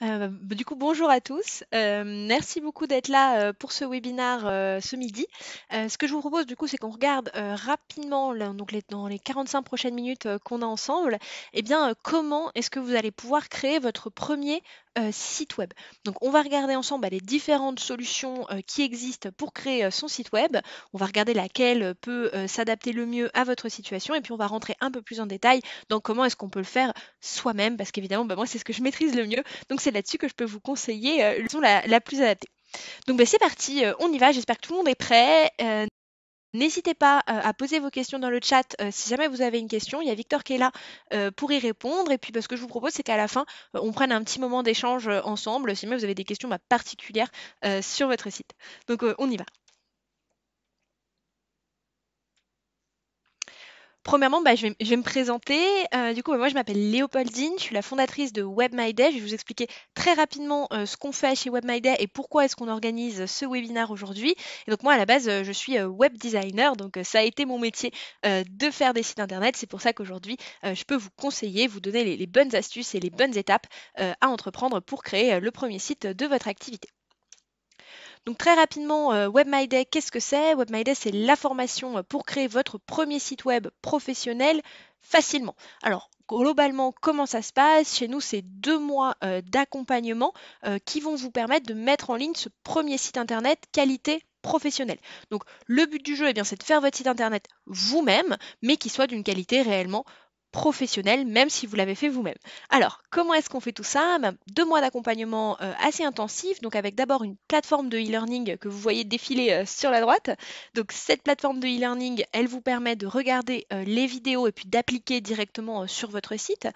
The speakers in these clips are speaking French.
Du coup, bonjour à tous. Merci beaucoup d'être là pour ce webinaire ce midi. Ce que je vous propose, du coup, c'est qu'on regarde rapidement, là, donc dans les 45 prochaines minutes qu'on a ensemble, eh bien, comment est-ce que vous allez pouvoir créer votre premier site web. Donc, on va regarder ensemble les différentes solutions qui existent pour créer son site web. On va regarder laquelle peut s'adapter le mieux à votre situation, et puis on va rentrer un peu plus en détail dans comment est-ce qu'on peut le faire soi-même, parce qu'évidemment, moi, c'est ce que je maîtrise le mieux. Donc c'est là-dessus que je peux vous conseiller la plus adaptée. Donc c'est parti, on y va, j'espère que tout le monde est prêt. N'hésitez pas à poser vos questions dans le chat si jamais vous avez une question. Il y a Victor qui est là pour y répondre. Et puis ce que je vous propose, c'est qu'à la fin, on prenne un petit moment d'échange ensemble si jamais vous avez des questions particulières sur votre site. Donc on y va. Premièrement, je vais me présenter. Moi, je m'appelle Léopoldine, je suis la fondatrice de WebMyDay. Je vais vous expliquer très rapidement ce qu'on fait chez WebMyDay et pourquoi est-ce qu'on organise ce webinaire aujourd'hui. Et donc moi, à la base, je suis web designer, donc ça a été mon métier de faire des sites internet. C'est pour ça qu'aujourd'hui, je peux vous conseiller, vous donner les bonnes astuces et les bonnes étapes à entreprendre pour créer le premier site de votre activité. Donc très rapidement, WebMyDay, qu'est-ce que c'est? WebMyDay, c'est la formation pour créer votre premier site web professionnel facilement. Alors globalement, comment ça se passe? Chez nous, c'est 2 mois d'accompagnement qui vont vous permettre de mettre en ligne ce premier site internet qualité professionnelle. Donc le but du jeu, eh bien, c'est de faire votre site internet vous-même, mais qui soit d'une qualité réellement professionnelle, même si vous l'avez fait vous-même. Alors, comment est-ce qu'on fait tout ça? 2 mois d'accompagnement assez intensif, donc avec d'abord une plateforme de e-learning que vous voyez défiler sur la droite. Donc cette plateforme de e-learning, elle vous permet de regarder les vidéos et puis d'appliquer directement sur votre site.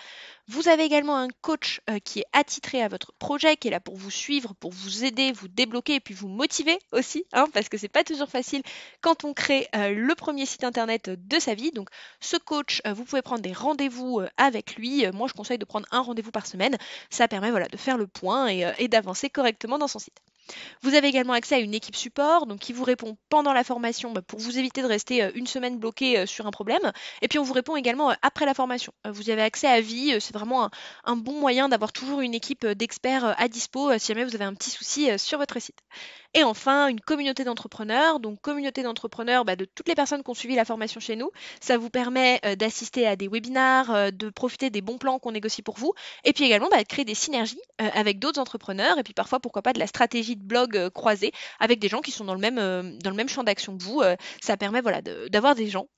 Vous avez également un coach qui est attitré à votre projet, qui est là pour vous suivre, pour vous aider, vous débloquer et puis vous motiver aussi, hein, parce que c'est pas toujours facile quand on crée le premier site internet de sa vie. Donc ce coach, vous pouvez prendre des rendez-vous avec lui. Moi, je conseille de prendre un rendez-vous par semaine. Ça permet voilà, de faire le point et d'avancer correctement dans son site. Vous avez également accès à une équipe support, donc qui vous répond pendant la formation pour vous éviter de rester une semaine bloqué sur un problème. Et puis on vous répond également après la formation. Vous y avez accès à vie, c'est vraiment un bon moyen d'avoir toujours une équipe d'experts à dispo si jamais vous avez un petit souci sur votre site. Et enfin, une communauté d'entrepreneurs. Donc, communauté d'entrepreneurs de toutes les personnes qui ont suivi la formation chez nous. Ça vous permet d'assister à des webinars, de profiter des bons plans qu'on négocie pour vous. Et puis également de créer des synergies avec d'autres entrepreneurs. Et puis parfois, pourquoi pas, de la stratégie de blog croisée avec des gens qui sont dans le même champ d'action que vous. Ça permet voilà, d'avoir des gens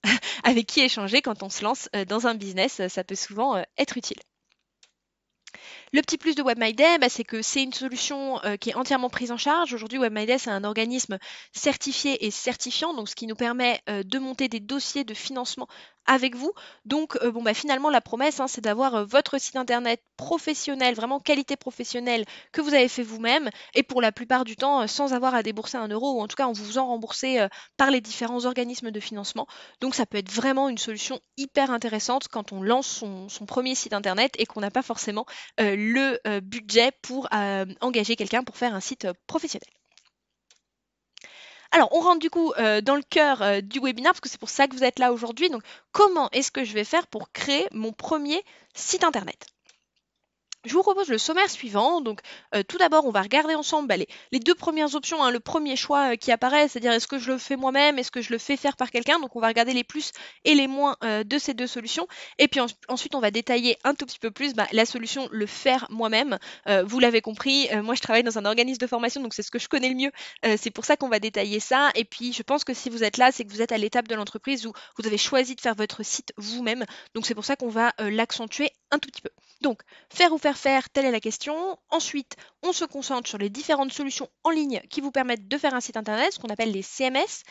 avec qui échanger quand on se lance dans un business. Ça peut souvent être utile. Le petit plus de WebMyDay, c'est que c'est une solution qui est entièrement prise en charge. Aujourd'hui, WebMyDay, c'est un organisme certifié et certifiant, donc ce qui nous permet de monter des dossiers de financement avec vous. Donc, finalement, la promesse, hein, c'est d'avoir votre site internet professionnel, vraiment qualité professionnelle, que vous avez fait vous-même, et pour la plupart du temps, sans avoir à débourser 1 euro, ou en tout cas en vous en rembourser par les différents organismes de financement. Donc, ça peut être vraiment une solution hyper intéressante quand on lance son premier site internet et qu'on n'a pas forcément le budget pour engager quelqu'un pour faire un site professionnel. Alors, on rentre du coup dans le cœur du webinaire, parce que c'est pour ça que vous êtes là aujourd'hui. Donc, comment est-ce que je vais faire pour créer mon premier site internet? Je vous propose le sommaire suivant. Donc, tout d'abord, on va regarder ensemble les 2 premières options, hein, le premier choix qui apparaît, c'est-à-dire est-ce que je le fais moi-même, est-ce que je le fais faire par quelqu'un. Donc, on va regarder les plus et les moins de ces 2 solutions. Et puis ensuite, on va détailler un tout petit peu plus la solution le faire moi-même. Vous l'avez compris, moi je travaille dans un organisme de formation, donc c'est ce que je connais le mieux. C'est pour ça qu'on va détailler ça. Et puis, je pense que si vous êtes là, c'est que vous êtes à l'étape de l'entreprise où vous avez choisi de faire votre site vous-même. Donc, c'est pour ça qu'on va l'accentuer un tout petit peu. Donc, faire ou faire faire, telle est la question. Ensuite, on se concentre sur les différentes solutions en ligne qui vous permettent de faire un site internet, ce qu'on appelle les CMS.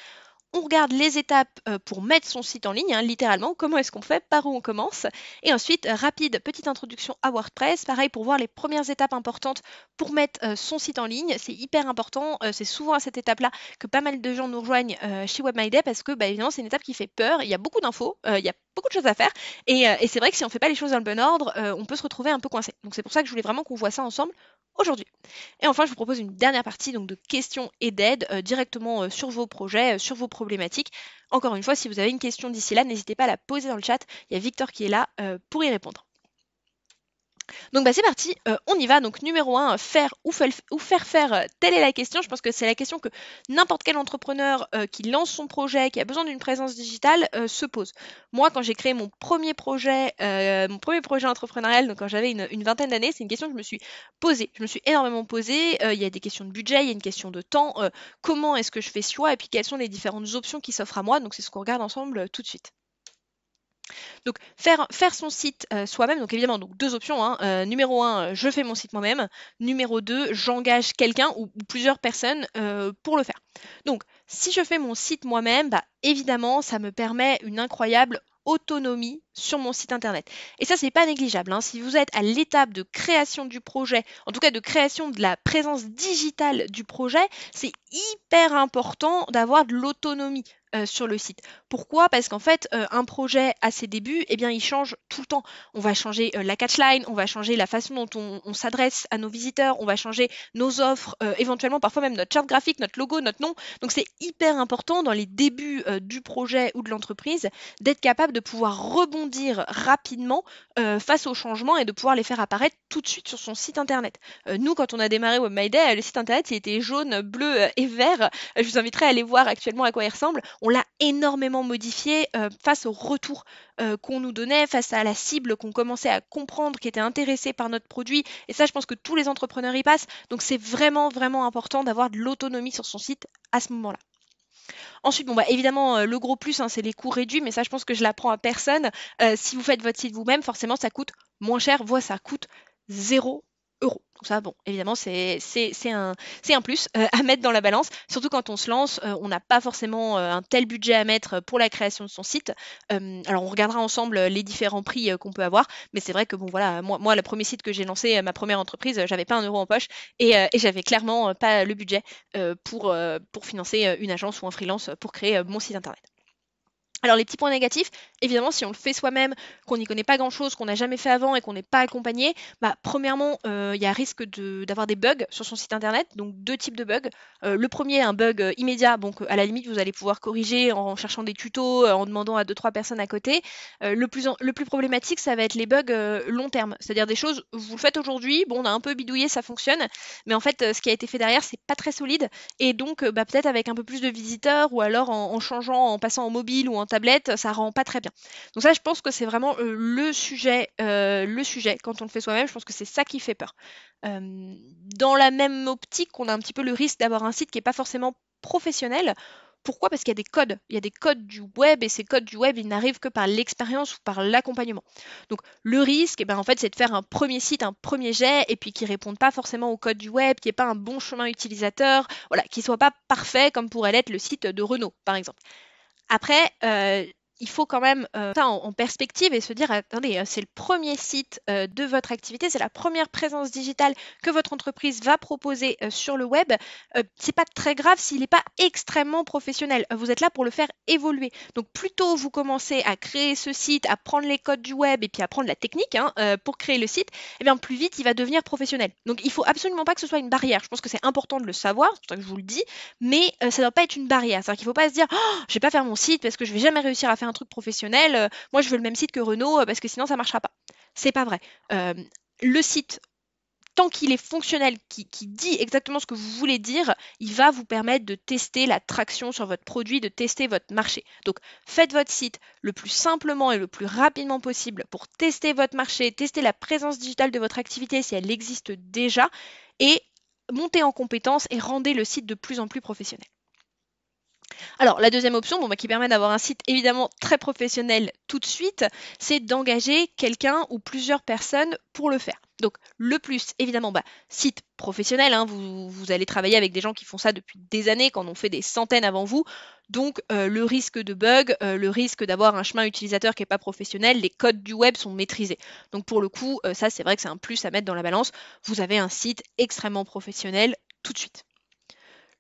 On regarde les étapes pour mettre son site en ligne, hein, littéralement, comment est-ce qu'on fait, par où on commence. Et ensuite, rapide petite introduction à WordPress, pareil pour voir les premières étapes importantes pour mettre son site en ligne. C'est hyper important, c'est souvent à cette étape-là que pas mal de gens nous rejoignent chez WebMyDay parce que évidemment c'est une étape qui fait peur, il y a beaucoup d'infos, il y a beaucoup de choses à faire et c'est vrai que si on ne fait pas les choses dans le bon ordre, on peut se retrouver un peu coincé. Donc c'est pour ça que je voulais vraiment qu'on voit ça ensemble aujourd'hui. Et enfin, je vous propose une dernière partie donc de questions et d'aide directement sur vos projets, sur vos problématiques. Encore une fois, si vous avez une question d'ici là, n'hésitez pas à la poser dans le chat. Il y a Victor qui est là pour y répondre. Donc bah c'est parti, on y va. Donc numéro un, faire ou faire faire, telle est la question. Je pense que c'est la question que n'importe quel entrepreneur qui lance son projet, qui a besoin d'une présence digitale, se pose. Moi, quand j'ai créé mon premier projet entrepreneurial, donc quand j'avais une vingtaine d'années, c'est une question que je me suis posée. Je me suis énormément posée. Il y a des questions de budget, il y a une question de temps. Comment est-ce que je fais ce choix et puis quelles sont les différentes options qui s'offrent à moi. Donc c'est ce qu'on regarde ensemble tout de suite. Donc faire son site soi-même, donc évidemment donc deux options, hein. Numéro un, je fais mon site moi-même. Numéro 2, j'engage quelqu'un ou plusieurs personnes pour le faire. Donc si je fais mon site moi-même, bah, évidemment ça me permet une incroyable autonomie sur mon site internet. Et ça, c'est pas négligeable, hein. Si vous êtes à l'étape de création du projet, en tout cas de création de la présence digitale du projet, c'est hyper important d'avoir de l'autonomie sur le site. Pourquoi? Parce qu'en fait, un projet à ses débuts, eh bien, il change tout le temps. On va changer la catchline, on va changer la façon dont on s'adresse à nos visiteurs, on va changer nos offres, éventuellement parfois même notre charte graphique, notre logo, notre nom. Donc c'est hyper important dans les débuts du projet ou de l'entreprise d'être capable de pouvoir rebondir rapidement face aux changements et de pouvoir les faire apparaître tout de suite sur son site internet. Nous, quand on a démarré WebMyDay, le site internet il était jaune, bleu et vert. Je vous inviterai à aller voir actuellement à quoi il ressemble. On l'a énormément modifié face au retour qu'on nous donnait, face à la cible qu'on commençait à comprendre, qui était intéressée par notre produit. Et ça, je pense que tous les entrepreneurs y passent. Donc c'est vraiment, vraiment important d'avoir de l'autonomie sur son site à ce moment-là. Ensuite, bon, bah, évidemment, le gros plus, hein, c'est les coûts réduits, mais ça, je pense que je l'apprends à personne. Si vous faites votre site vous-même, forcément, ça coûte moins cher, voire ça coûte 0 euros. Donc ça, bon, évidemment, c'est un plus à mettre dans la balance, surtout quand on se lance, on n'a pas forcément un tel budget à mettre pour la création de son site. Alors, on regardera ensemble les différents prix qu'on peut avoir, mais c'est vrai que, bon, voilà, moi, le premier site que j'ai lancé, ma première entreprise, j'avais pas un euro en poche et j'avais clairement pas le budget pour financer une agence ou un freelance pour créer mon site internet. Alors les petits points négatifs, évidemment, si on le fait soi-même, qu'on n'y connaît pas grand-chose, qu'on n'a jamais fait avant et qu'on n'est pas accompagné, bah, premièrement, il y a risque d'avoir des bugs sur son site internet, donc deux types de bugs. Le premier, un bug immédiat, donc à la limite, vous allez pouvoir corriger en cherchant des tutos, en demandant à deux trois personnes à côté. Le plus problématique, ça va être les bugs long terme, c'est-à-dire des choses, vous le faites aujourd'hui, bon, on a un peu bidouillé, ça fonctionne, mais en fait, ce qui a été fait derrière, c'est pas très solide, et donc bah, peut-être avec un peu plus de visiteurs, ou alors en changeant, en passant en mobile ou en tablette, ça rend pas très bien. Donc ça, je pense que c'est vraiment le sujet quand on le fait soi-même. Je pense que c'est ça qui fait peur. Dans la même optique, on a un petit peu le risque d'avoir un site qui est pas forcément professionnel. Pourquoi? Parce qu'il y a des codes. Il y a des codes du web et ces codes du web, ils n'arrivent que par l'expérience ou par l'accompagnement. Donc le risque, eh ben, en fait, c'est de faire un premier site, un premier jet, et puis qui ne répondent pas forcément au code du web, qui n'ait pas un bon chemin utilisateur, voilà, qui ne soit pas parfait comme pourrait l'être le site de Renault, par exemple. Après, il faut quand même ça en perspective et se dire: «Attendez, c'est le premier site, de votre activité, c'est la première présence digitale que votre entreprise va proposer, sur le web». C'est pas très grave s'il n'est pas extrêmement professionnel. Vous êtes là pour le faire évoluer. Donc plus tôt vous commencez à créer ce site, à prendre les codes du web et puis à prendre la technique, hein, pour créer le site, eh bien plus vite il va devenir professionnel. Donc il faut absolument pas que ce soit une barrière. Je pense que c'est important de le savoir, c'est pour ça que je vous le dis, mais ça ne doit pas être une barrière. C'est-à-dire qu'il ne faut pas se dire: «Oh, je vais pas faire mon site parce que je vais jamais réussir à faire un truc professionnel. Moi, je veux le même site que Renault parce que sinon ça marchera pas». C'est pas vrai. Le site, tant qu'il est fonctionnel, qui dit exactement ce que vous voulez dire, il va vous permettre de tester la traction sur votre produit, de tester votre marché. Donc, faites votre site le plus simplement et le plus rapidement possible pour tester votre marché, tester la présence digitale de votre activité si elle existe déjà, et montez en compétences et rendez le site de plus en plus professionnel. Alors, la deuxième option, bon, bah, qui permet d'avoir un site évidemment très professionnel tout de suite, c'est d'engager quelqu'un ou plusieurs personnes pour le faire. Donc, le plus, évidemment, bah, site professionnel, hein, vous allez travailler avec des gens qui font ça depuis des années, qui en ont fait des centaines avant vous. Donc, le risque de bug, le risque d'avoir un chemin utilisateur qui n'est pas professionnel, les codes du web sont maîtrisés. Donc, pour le coup, ça, c'est vrai que c'est un plus à mettre dans la balance. Vous avez un site extrêmement professionnel tout de suite.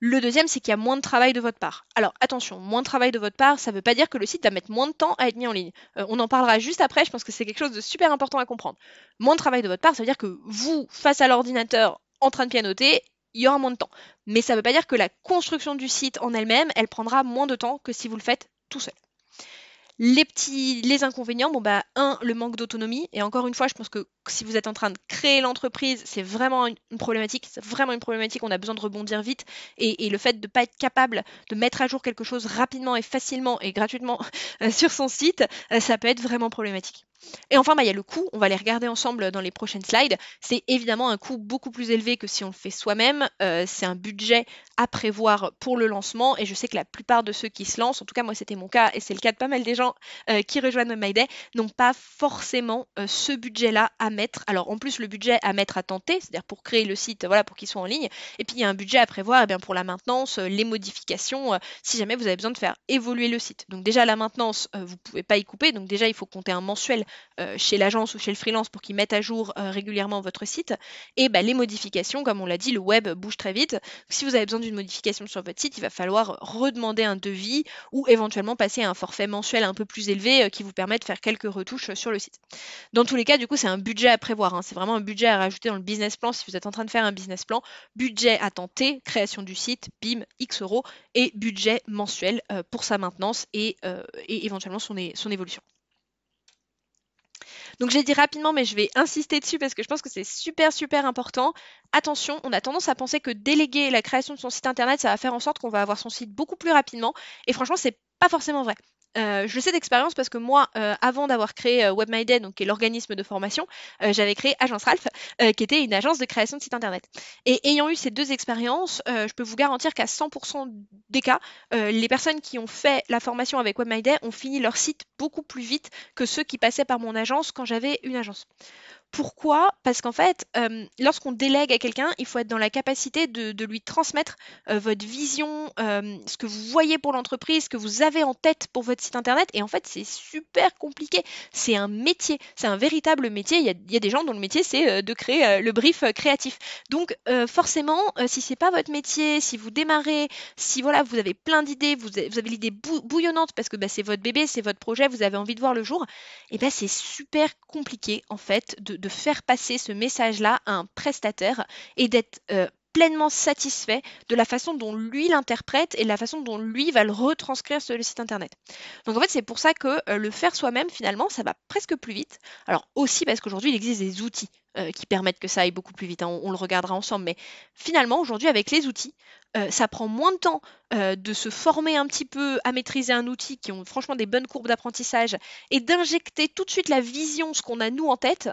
Le deuxième, c'est qu'il y a moins de travail de votre part. Alors attention, moins de travail de votre part, ça ne veut pas dire que le site va mettre moins de temps à être mis en ligne. On en parlera juste après, je pense que c'est quelque chose de super important à comprendre. Moins de travail de votre part, ça veut dire que vous, face à l'ordinateur, en train de pianoter, il y aura moins de temps. Mais ça ne veut pas dire que la construction du site en elle-même, elle prendra moins de temps que si vous le faites tout seul. Les inconvénients, bon bah le manque d'autonomie. Et encore une fois, je pense que si vous êtes en train de créer l'entreprise, c'est vraiment une problématique. C'est vraiment une problématique. On a besoin de rebondir vite. Et le fait de ne pas être capable de mettre à jour quelque chose rapidement et facilement et gratuitement sur son site, ça peut être vraiment problématique. Et enfin, il y a le coût. On va les regarder ensemble dans les prochaines slides. C'est évidemment un coût beaucoup plus élevé que si on le fait soi-même. C'est un budget à prévoir pour le lancement. Et je sais que la plupart de ceux qui se lancent, en tout cas moi c'était mon cas et c'est le cas de pas mal des gens qui rejoignent WebMyDay, n'ont pas forcément ce budget-là à mettre. Alors en plus le budget à mettre à tenter, c'est-à-dire pour créer le site, voilà, pour qu'il soit en ligne. Et puis il y a un budget à prévoir bien, pour la maintenance, les modifications, si jamais vous avez besoin de faire évoluer le site. Donc déjà la maintenance, vous pouvez pas y couper. Donc déjà il faut compter un mensuel chez l'agence ou chez le freelance pour qu'ils mettent à jour régulièrement votre site. Et les modifications, comme on l'a dit, le web bouge très vite. Si vous avez besoin d'une modification sur votre site, il va falloir redemander un devis ou éventuellement passer à un forfait mensuel un peu plus élevé qui vous permet de faire quelques retouches sur le site. Dans tous les cas, du coup, c'est un budget à prévoir. C'est vraiment un budget à rajouter dans le business plan si vous êtes en train de faire un business plan. Budget à tenter, création du site, bim, X euros, et budget mensuel pour sa maintenance et éventuellement son évolution. Donc j'ai dit rapidement, mais je vais insister dessus parce que je pense que c'est super important. Attention, on a tendance à penser que déléguer la création de son site internet, ça va faire en sorte qu'on va avoir son site beaucoup plus rapidement. Et franchement, c'est pas forcément vrai. Je le sais d'expérience parce que moi, avant d'avoir créé WebMyDay, donc qui est l'organisme de formation, j'avais créé Agence Ralph, qui était une agence de création de site internet. Et ayant eu ces deux expériences, je peux vous garantir qu'à 100% des cas, les personnes qui ont fait la formation avec WebMyDay ont fini leur site beaucoup plus vite que ceux qui passaient par mon agence quand j'avais une agence. Pourquoi? Parce qu'en fait, lorsqu'on délègue à quelqu'un, il faut être dans la capacité de lui transmettre votre vision, ce que vous voyez pour l'entreprise, ce que vous avez en tête pour votre site internet. Et en fait, c'est super compliqué. C'est un métier, c'est un véritable métier. Il y a des gens dont le métier, c'est de créer le brief créatif. Donc, forcément, si c'est pas votre métier, si vous démarrez, si voilà, vous avez plein d'idées, vous avez l'idée bouillonnante parce que c'est votre bébé, c'est votre projet, vous avez envie de voir le jour, et c'est super compliqué en fait de faire passer ce message-là à un prestataire et d'être pleinement satisfait de la façon dont lui l'interprète et la façon dont lui va le retranscrire sur le site internet. Donc en fait c'est pour ça que le faire soi-même finalement ça va presque plus vite. Alors aussi parce qu'aujourd'hui il existe des outils qui permettent que ça aille beaucoup plus vite, hein. On le regardera ensemble, mais finalement aujourd'hui avec les outils, ça prend moins de temps de se former un petit peu à maîtriser un outil qui ont franchement des bonnes courbes d'apprentissage et d'injecter tout de suite la vision, ce qu'on a nous en tête,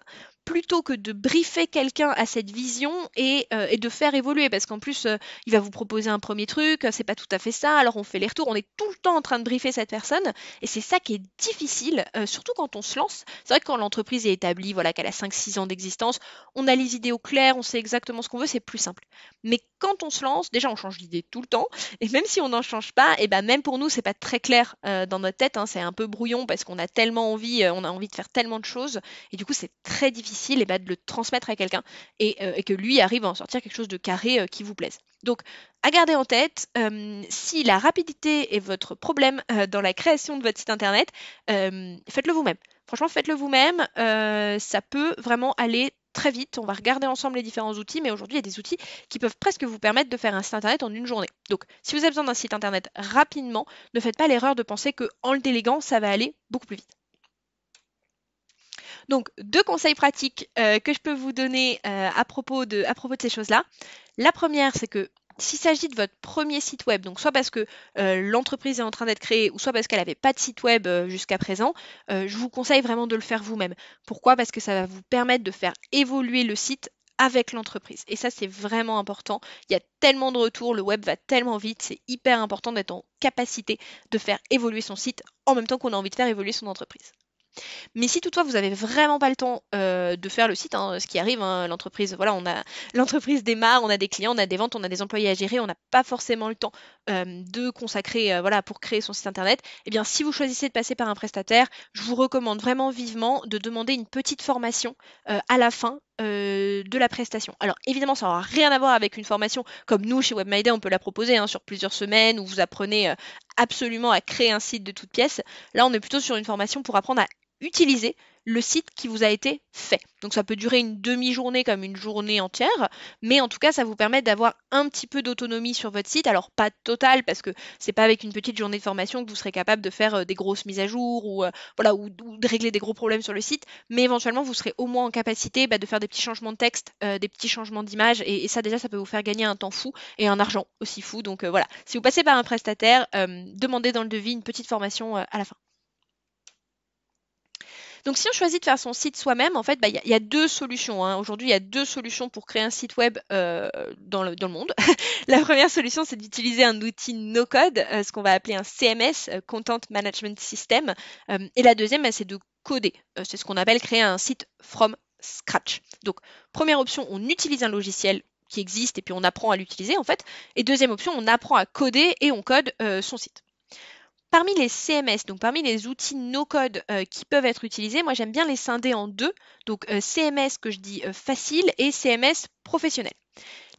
plutôt que de briefer quelqu'un à cette vision et de faire évoluer. Parce qu'en plus, il va vous proposer un premier truc, c'est pas tout à fait ça, alors on fait les retours, on est tout le temps en train de briefer cette personne, et c'est ça qui est difficile, surtout quand on se lance. C'est vrai que quand l'entreprise est établie, voilà, qu'elle a 5-6 ans d'existence, on a les idées au clair, on sait exactement ce qu'on veut, c'est plus simple. Mais quand on se lance, déjà on change d'idée tout le temps, et même si on n'en change pas, et même pour nous c'est pas très clair dans notre tête, hein, c'est un peu brouillon parce qu'on a tellement envie, on a envie de faire tellement de choses, et du coup c'est très difficile de le transmettre à quelqu'un et que lui arrive à en sortir quelque chose de carré qui vous plaise. Donc à garder en tête, si la rapidité est votre problème dans la création de votre site internet, faites-le vous-même. Franchement, faites-le vous-même, ça peut vraiment aller très vite. On va regarder ensemble les différents outils, mais aujourd'hui, il y a des outils qui peuvent presque vous permettre de faire un site internet en une journée. Donc, si vous avez besoin d'un site internet rapidement, ne faites pas l'erreur de penser qu'en le déléguant, ça va aller beaucoup plus vite. Donc, deux conseils pratiques que je peux vous donner à propos de ces choses-là. La première, c'est que s'il s'agit de votre premier site web, donc soit parce que l'entreprise est en train d'être créée ou soit parce qu'elle n'avait pas de site web jusqu'à présent, je vous conseille vraiment de le faire vous-même. Pourquoi? Parce que ça va vous permettre de faire évoluer le site avec l'entreprise. Et ça, c'est vraiment important. Il y a tellement de retours, le web va tellement vite, c'est hyper important d'être en capacité de faire évoluer son site en même temps qu'on a envie de faire évoluer son entreprise. Mais si toutefois vous avez vraiment pas le temps de faire le site, hein, ce qui arrive, hein, l'entreprise, voilà, l'entreprise démarre, on a des clients, on a des ventes, on a des employés à gérer, on n'a pas forcément le temps de consacrer, voilà, pour créer son site internet. Eh bien, si vous choisissez de passer par un prestataire, je vous recommande vraiment vivement de demander une petite formation à la fin de la prestation. Alors évidemment, ça n'aura rien à voir avec une formation comme nous chez WebMyDay, on peut la proposer hein, sur plusieurs semaines où vous apprenez absolument à créer un site de toutes pièces. Là, on est plutôt sur une formation pour apprendre à utiliser le site qui vous a été fait. Donc ça peut durer une demi-journée comme une journée entière, mais en tout cas ça vous permet d'avoir un petit peu d'autonomie sur votre site. Alors pas totale parce que c'est pas avec une petite journée de formation que vous serez capable de faire des grosses mises à jour ou voilà ou de régler des gros problèmes sur le site, mais éventuellement vous serez au moins en capacité de faire des petits changements de texte, des petits changements d'image et ça déjà ça peut vous faire gagner un temps fou et un argent aussi fou. Donc voilà, si vous passez par un prestataire, demandez dans le devis une petite formation à la fin. Donc si on choisit de faire son site soi-même, en fait, y a deux solutions, hein. Aujourd'hui, il y a deux solutions pour créer un site web dans le monde. La première solution, c'est d'utiliser un outil no-code, ce qu'on va appeler un CMS, Content Management System. Et la deuxième, c'est de coder. C'est ce qu'on appelle créer un site from scratch. Donc, première option, on utilise un logiciel qui existe et puis on apprend à l'utiliser en fait. Et deuxième option, on apprend à coder et on code son site. Parmi les CMS, donc parmi les outils no-code qui peuvent être utilisés, moi j'aime bien les scinder en deux. Donc CMS que je dis facile et CMS professionnel.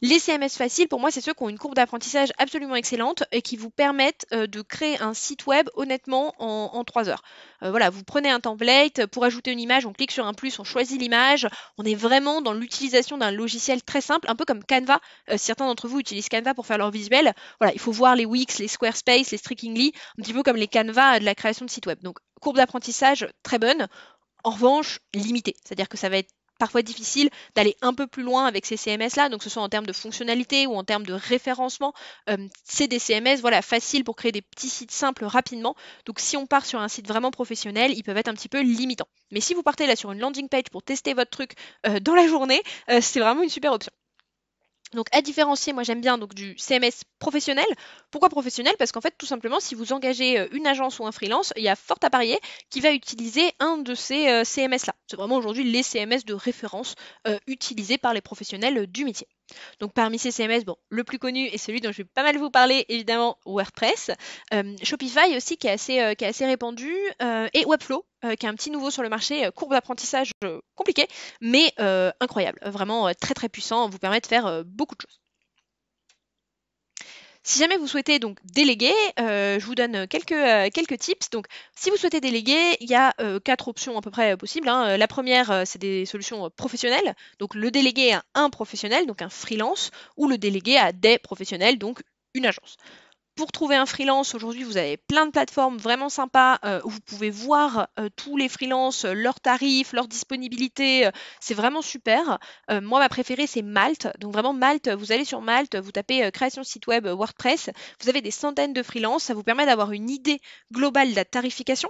Les CMS faciles, pour moi, c'est ceux qui ont une courbe d'apprentissage absolument excellente et qui vous permettent de créer un site web honnêtement en 3 heures. Voilà, vous prenez un template, pour ajouter une image, on clique sur un plus, on choisit l'image. On est vraiment dans l'utilisation d'un logiciel très simple, un peu comme Canva. Certains d'entre vous utilisent Canva pour faire leur visuel. Voilà, il faut voir les Wix, les Squarespace, les Strikingly, un petit peu comme les Canva de la création de sites web. Donc, courbe d'apprentissage très bonne. En revanche, limitée. C'est-à-dire que ça va être parfois difficile d'aller un peu plus loin avec ces CMS-là, donc que ce soit en termes de fonctionnalité ou en termes de référencement. C'est des CMS voilà, faciles pour créer des petits sites simples rapidement. Donc si on part sur un site vraiment professionnel, ils peuvent être un petit peu limitants. Mais si vous partez là sur une landing page pour tester votre truc dans la journée, c'est vraiment une super option. Donc à différencier, moi j'aime bien donc du CMS professionnel. Pourquoi professionnel? Parce qu'en fait tout simplement si vous engagez une agence ou un freelance, il y a fort à parier qui va utiliser un de ces CMS là. C'est vraiment aujourd'hui les CMS de référence utilisés par les professionnels du métier. Donc parmi ces CMS, bon, le plus connu et celui dont je vais pas mal vous parler, évidemment, WordPress. Shopify aussi qui est assez répandu. Et Webflow, qui est un petit nouveau sur le marché, courbe d'apprentissage compliquée, mais incroyable. Vraiment très très puissant, vous permet de faire beaucoup de choses. Si jamais vous souhaitez donc déléguer, je vous donne quelques tips. Donc, si vous souhaitez déléguer, il y a 4 options à peu près possibles, hein. La première, c'est des solutions professionnelles. Donc, le déléguer à un professionnel, donc un freelance, ou le déléguer à des professionnels, donc une agence. Pour trouver un freelance, aujourd'hui, vous avez plein de plateformes vraiment sympas où vous pouvez voir tous les freelances, leurs tarifs, leurs disponibilités. C'est vraiment super. Moi, ma préférée, c'est Malte. Donc vraiment, Malte, vous allez sur Malte, vous tapez création site web WordPress. Vous avez des centaines de freelances. Ça vous permet d'avoir une idée globale de la tarification.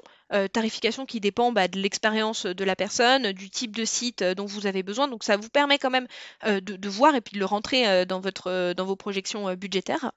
Tarification qui dépend de l'expérience de la personne, du type de site dont vous avez besoin. Donc ça vous permet quand même de voir et puis de le rentrer dans vos projections budgétaires.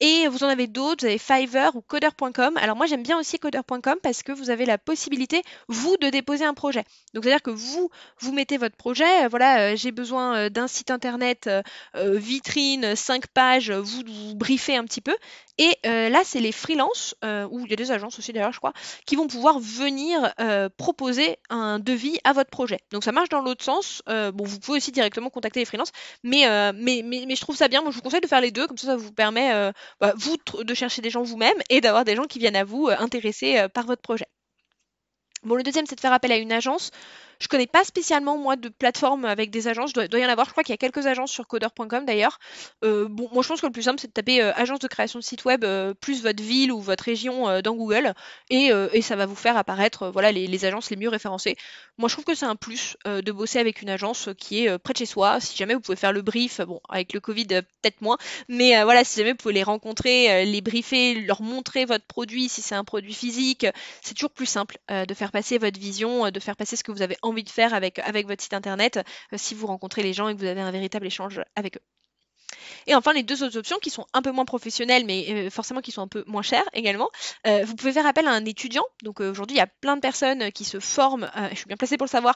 Et vous en avez d'autres, vous avez Fiverr ou Coder.com. Alors moi j'aime bien aussi Coder.com parce que vous avez la possibilité, vous, de déposer un projet. Donc c'est-à-dire que vous mettez votre projet, voilà, j'ai besoin d'un site internet vitrine, 5 pages, vous briefez un petit peu. Et là, c'est les freelances, ou il y a des agences aussi d'ailleurs, je crois, qui vont pouvoir venir proposer un devis à votre projet. Donc ça marche dans l'autre sens. Bon, vous pouvez aussi directement contacter les freelances, mais je trouve ça bien. Moi, je vous conseille de faire les deux, comme ça vous permet vous de chercher des gens vous-même et d'avoir des gens qui viennent à vous intéressés par votre projet. Bon, le deuxième, c'est de faire appel à une agence. Je connais pas spécialement, moi, de plateforme avec des agences. Doit y en avoir. Je crois qu'il y a quelques agences sur coder.com d'ailleurs. Bon, moi, je pense que le plus simple, c'est de taper agence de création de site web plus votre ville ou votre région dans Google et ça va vous faire apparaître voilà, les agences les mieux référencées. Moi, je trouve que c'est un plus de bosser avec une agence qui est près de chez soi. Si jamais vous pouvez faire le brief, bon, avec le Covid, peut-être moins, mais voilà, si jamais vous pouvez les rencontrer, les briefer, leur montrer votre produit, si c'est un produit physique, c'est toujours plus simple de faire passer votre vision, de faire passer ce que vous avez envie de faire avec votre site internet si vous rencontrez les gens et que vous avez un véritable échange avec eux. Et enfin, les deux autres options qui sont un peu moins professionnelles, mais forcément qui sont un peu moins chères également, vous pouvez faire appel à un étudiant. Donc aujourd'hui, il y a plein de personnes qui se forment, je suis bien placée pour le savoir,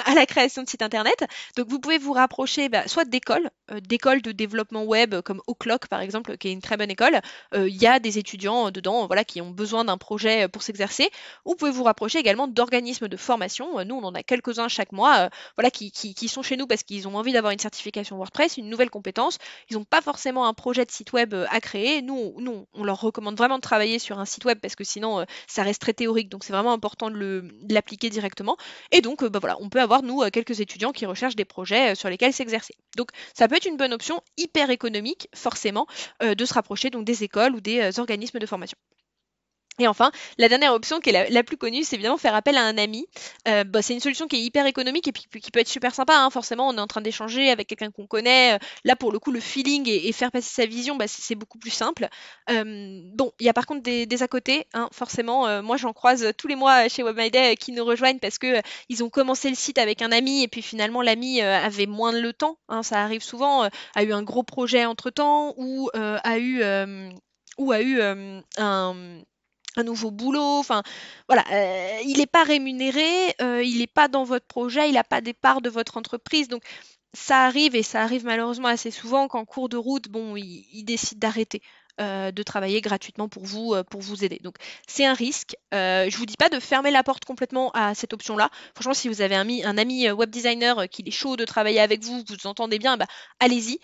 à la création de sites internet. Donc vous pouvez vous rapprocher soit d'écoles, d'écoles de développement web comme O'Clock par exemple, qui est une très bonne école. Il y a des étudiants dedans voilà, qui ont besoin d'un projet pour s'exercer. Vous pouvez vous rapprocher également d'organismes de formation. Nous, on en a quelques-uns chaque mois voilà, qui sont chez nous parce qu'ils ont envie d'avoir une certification WordPress, une nouvelle compétence. Ils n'ont pas forcément un projet de site web à créer. Nous, on leur recommande vraiment de travailler sur un site web parce que sinon, ça reste très théorique. Donc, c'est vraiment important de l'appliquer directement. Et donc, voilà, on peut avoir, nous, quelques étudiants qui recherchent des projets sur lesquels s'exercer. Donc, ça peut être une bonne option, hyper économique, forcément, de se rapprocher donc des écoles ou des organismes de formation. Et enfin, la dernière option qui est la plus connue, c'est évidemment faire appel à un ami. C'est une solution qui est hyper économique et puis qui peut être super sympa. Hein. Forcément, on est en train d'échanger avec quelqu'un qu'on connaît. Là, pour le coup, le feeling et faire passer sa vision, c'est beaucoup plus simple. Bon, il y a par contre des à côté. Hein, forcément, moi, j'en croise tous les mois chez WebMyDay qui nous rejoignent parce que ils ont commencé le site avec un ami et puis finalement, l'ami avait moins le temps. Hein, ça arrive souvent. A eu un gros projet entre-temps ou a eu un nouveau boulot, enfin voilà, il n'est pas rémunéré, il n'est pas dans votre projet, il n'a pas des parts de votre entreprise, donc ça arrive et ça arrive malheureusement assez souvent qu'en cours de route, bon, il décide d'arrêter. De travailler gratuitement pour vous aider. Donc c'est un risque. Je vous dis pas de fermer la porte complètement à cette option-là. Franchement, si vous avez un ami web designer qui est chaud de travailler avec vous, vous entendez bien, bah, allez-y.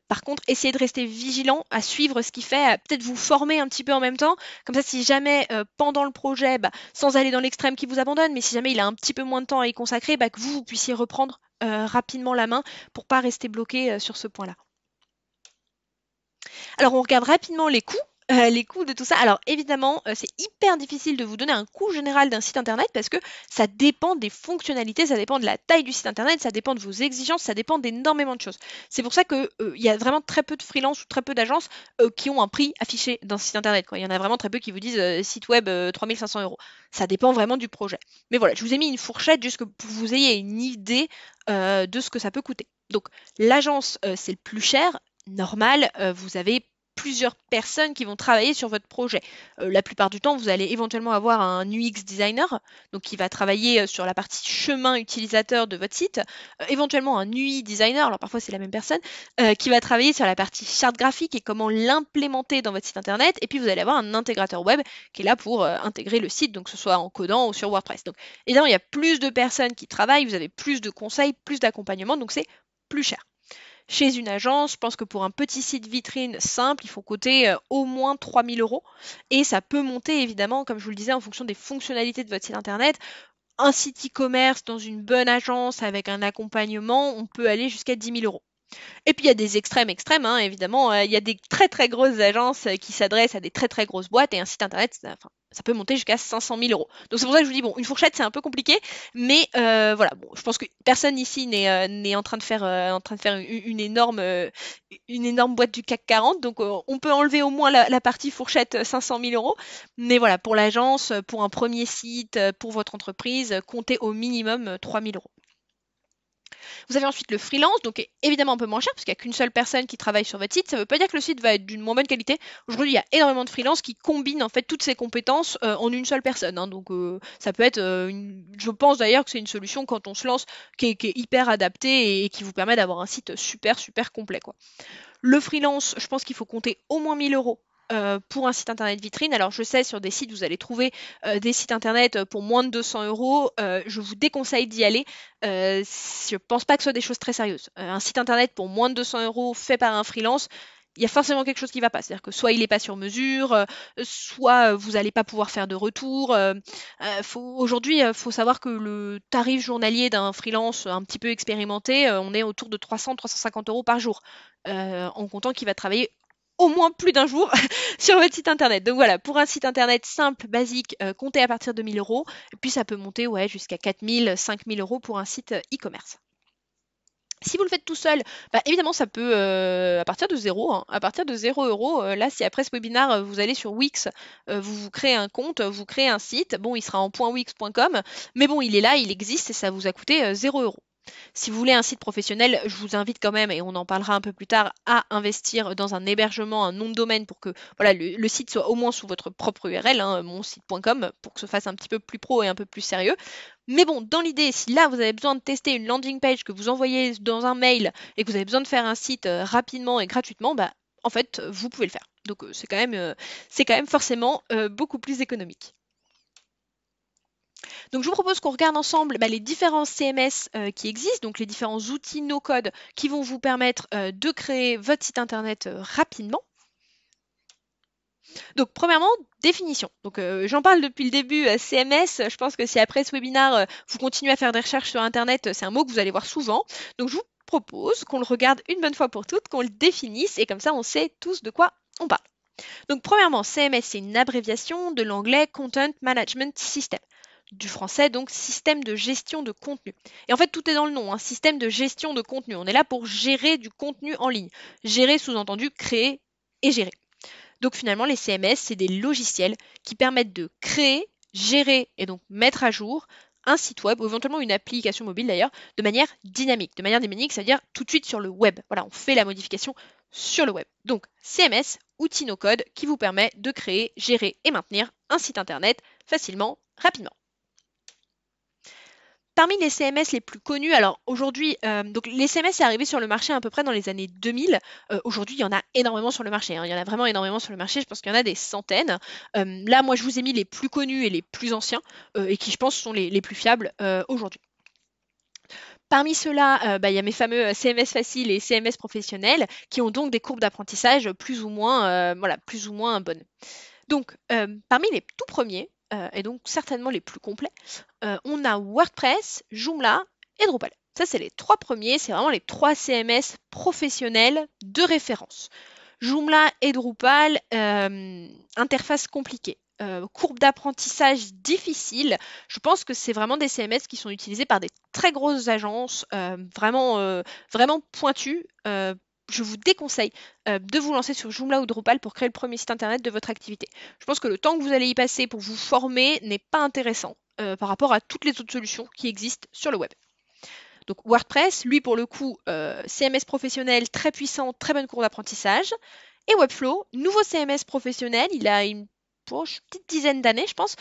Par contre, essayez de rester vigilant à suivre ce qu'il fait, à peut-être vous former un petit peu en même temps. Comme ça, si jamais pendant le projet, bah, sans aller dans l'extrême qui vous abandonne, mais si jamais il a un petit peu moins de temps à y consacrer, bah, que vous puissiez reprendre rapidement la main pour pas rester bloqué sur ce point-là. Alors on regarde rapidement les coûts de tout ça. Alors évidemment, c'est hyper difficile de vous donner un coût général d'un site internet parce que ça dépend des fonctionnalités, ça dépend de la taille du site internet, ça dépend de vos exigences, ça dépend d'énormément de choses. C'est pour ça que il y a vraiment très peu de freelance ou très peu d'agences qui ont un prix affiché d'un site internet, quoi. Il y en a vraiment très peu qui vous disent site web 3500 euros. Ça dépend vraiment du projet. Mais voilà, je vous ai mis une fourchette juste pour que vous ayez une idée de ce que ça peut coûter. Donc l'agence, c'est le plus cher. Normal, vous avez plusieurs personnes qui vont travailler sur votre projet. La plupart du temps, vous allez éventuellement avoir un UX designer, donc qui va travailler sur la partie chemin utilisateur de votre site, éventuellement un UI designer, alors parfois c'est la même personne, qui va travailler sur la partie charte graphique et comment l'implémenter dans votre site internet, et puis vous allez avoir un intégrateur web qui est là pour intégrer le site, donc que ce soit en codant ou sur WordPress. Donc évidemment, il y a plus de personnes qui travaillent, vous avez plus de conseils, plus d'accompagnement, donc c'est plus cher. Chez une agence, je pense que pour un petit site vitrine simple, il faut coûter au moins 3000 euros. Et ça peut monter évidemment, comme je vous le disais, en fonction des fonctionnalités de votre site internet. Un site e-commerce dans une bonne agence avec un accompagnement, on peut aller jusqu'à 10 000 euros. Et puis il y a des extrêmes, hein, évidemment. Il y a des très très grosses agences qui s'adressent à des très très grosses boîtes et un site internet, ça peut monter jusqu'à 500 000 euros. Donc c'est pour ça que je vous dis, bon, une fourchette c'est un peu compliqué, mais voilà, bon, je pense que personne ici n'est en train de faire, une énorme boîte du CAC 40, donc on peut enlever au moins la partie fourchette 500 000 euros. Mais voilà, pour l'agence, pour un premier site, pour votre entreprise, comptez au minimum 3 000 euros. Vous avez ensuite le freelance, donc évidemment un peu moins cher, parce qu'il n'y a qu'une seule personne qui travaille sur votre site. Ça ne veut pas dire que le site va être d'une moins bonne qualité. Aujourd'hui, il y a énormément de freelance qui combinent en fait toutes ces compétences en une seule personne. Hein. Donc ça peut être, je pense d'ailleurs que c'est une solution quand on se lance qui est hyper adaptée et qui vous permet d'avoir un site super super complet, quoi. Le freelance, je pense qu'il faut compter au moins 1000 euros pour un site internet vitrine. Alors je sais, sur des sites, vous allez trouver des sites internet pour moins de 200 euros. Je vous déconseille d'y aller. Je pense pas que ce soit des choses très sérieuses. Un site internet pour moins de 200 euros fait par un freelance, il y a forcément quelque chose qui va pas. C'est-à-dire que soit il n'est pas sur mesure, soit vous n'allez pas pouvoir faire de retour. Aujourd'hui, il faut savoir que le tarif journalier d'un freelance un petit peu expérimenté, on est autour de 300-350 euros par jour, en comptant qu'il va travailler au moins plus d'un jour sur votre site internet. Donc voilà, pour un site internet simple, basique, comptez à partir de 1000 euros. Et puis ça peut monter jusqu'à 4000, 5000 euros pour un site e-commerce. Si vous le faites tout seul, bah, évidemment ça peut à partir de 0, hein, à partir de 0 euros. Là, si après ce webinaire, vous allez sur Wix, vous créez un compte, vous créez un site. Bon, il sera en .wix.com, mais bon, il est là, il existe et ça vous a coûté 0 euros. Si vous voulez un site professionnel, je vous invite quand même, et on en parlera un peu plus tard, à investir dans un hébergement, un nom de domaine pour que voilà, le site soit au moins sous votre propre URL, hein, monsite.com, pour que ce fasse un petit peu plus pro et un peu plus sérieux. Mais bon, dans l'idée, si là vous avez besoin de tester une landing page que vous envoyez dans un mail et que vous avez besoin de faire un site rapidement et gratuitement, bah en fait vous pouvez le faire. Donc c'est quand même forcément beaucoup plus économique. Donc je vous propose qu'on regarde ensemble les différents CMS qui existent, donc les différents outils no-code qui vont vous permettre de créer votre site internet rapidement. Donc premièrement, définition. Donc j'en parle depuis le début, CMS, je pense que si après ce webinaire, vous continuez à faire des recherches sur internet, c'est un mot que vous allez voir souvent. Donc je vous propose qu'on le regarde une bonne fois pour toutes, qu'on le définisse et comme ça on sait tous de quoi on parle. Donc premièrement, CMS, c'est une abréviation de l'anglais Content Management System. Du français, donc système de gestion de contenu. Et en fait, tout est dans le nom, un système de gestion de contenu. On est là pour gérer du contenu en ligne. Gérer, sous-entendu, créer et gérer. Donc finalement, les CMS, c'est des logiciels qui permettent de créer, gérer et donc mettre à jour un site web, ou éventuellement une application mobile d'ailleurs, de manière dynamique. De manière dynamique, ça veut dire tout de suite sur le web. Voilà, on fait la modification sur le web. Donc CMS, outil no-code qui vous permet de créer, gérer et maintenir un site internet facilement, rapidement. Parmi les CMS les plus connus, alors aujourd'hui, donc les CMS c'est arrivé sur le marché à peu près dans les années 2000. Aujourd'hui, il y en a énormément sur le marché, hein. Il y en a vraiment énormément sur le marché. Je pense qu'il y en a des centaines. Là, moi, je vous ai mis les plus connus et les plus anciens et qui, je pense, sont les plus fiables aujourd'hui. Parmi ceux-là, il y a mes fameux CMS faciles et CMS professionnels qui ont donc des courbes d'apprentissage plus ou moins bonnes. Donc, parmi les tout premiers, et donc certainement les plus complets, on a WordPress, Joomla et Drupal. Ça, c'est les trois premiers, c'est vraiment les trois CMS professionnels de référence. Joomla et Drupal, interface compliquée. Courbe d'apprentissage difficile. Je pense que c'est vraiment des CMS qui sont utilisés par des très grosses agences, vraiment pointues. Je vous déconseille de vous lancer sur Joomla ou Drupal pour créer le premier site internet de votre activité. Je pense que le temps que vous allez y passer pour vous former n'est pas intéressant par rapport à toutes les autres solutions qui existent sur le web. Donc WordPress, lui pour le coup, CMS professionnel très puissant, très bonne courbe d'apprentissage. Et Webflow, nouveau CMS professionnel, il a une petite dizaine d'années, je pense,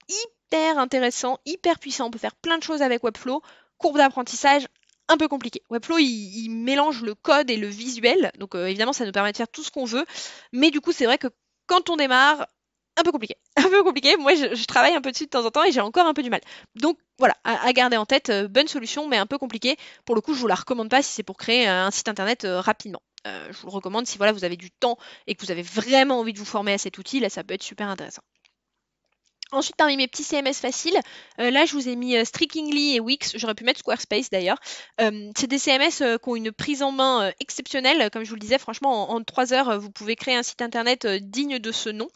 hyper intéressant, hyper puissant. On peut faire plein de choses avec Webflow. Courbe d'apprentissage un peu compliquée. Webflow, il mélange le code et le visuel. Donc évidemment, ça nous permet de faire tout ce qu'on veut. Mais du coup, c'est vrai que quand on démarre, un peu compliqué. Un peu compliqué. Moi, je travaille un peu dessus de temps en temps et j'ai encore un peu du mal. Donc voilà, à garder en tête, bonne solution, mais un peu compliquée. Pour le coup, je vous la recommande pas si c'est pour créer un site internet rapidement. Je vous le recommande si voilà, vous avez du temps et que vous avez vraiment envie de vous former à cet outil. Là, ça peut être super intéressant. Ensuite, parmi mes petits CMS faciles, là je vous ai mis Strikingly et Wix, j'aurais pu mettre Squarespace d'ailleurs. C'est des CMS qui ont une prise en main exceptionnelle, comme je vous le disais, franchement en 3 heures vous pouvez créer un site internet digne de ce nom.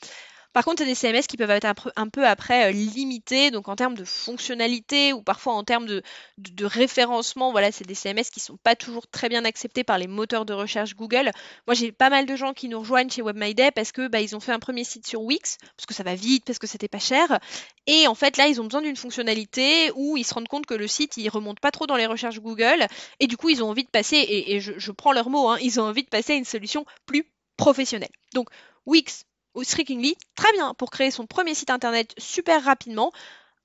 Par contre, il y a des CMS qui peuvent être un peu après limités, donc en termes de fonctionnalité ou parfois en termes de référencement. Voilà, c'est des CMS qui ne sont pas toujours très bien acceptés par les moteurs de recherche Google. Moi, j'ai pas mal de gens qui nous rejoignent chez WebMyDay parce que ils ont fait un premier site sur Wix, parce que ça va vite, parce que c'était pas cher. Et en fait, là, ils ont besoin d'une fonctionnalité où ils se rendent compte que le site, il remonte pas trop dans les recherches Google. Et du coup, ils ont envie de passer, et je prends leurs mots, hein, ils ont envie de passer à une solution plus professionnelle. Donc, Wix ou Strikingly, très bien pour créer son premier site internet super rapidement.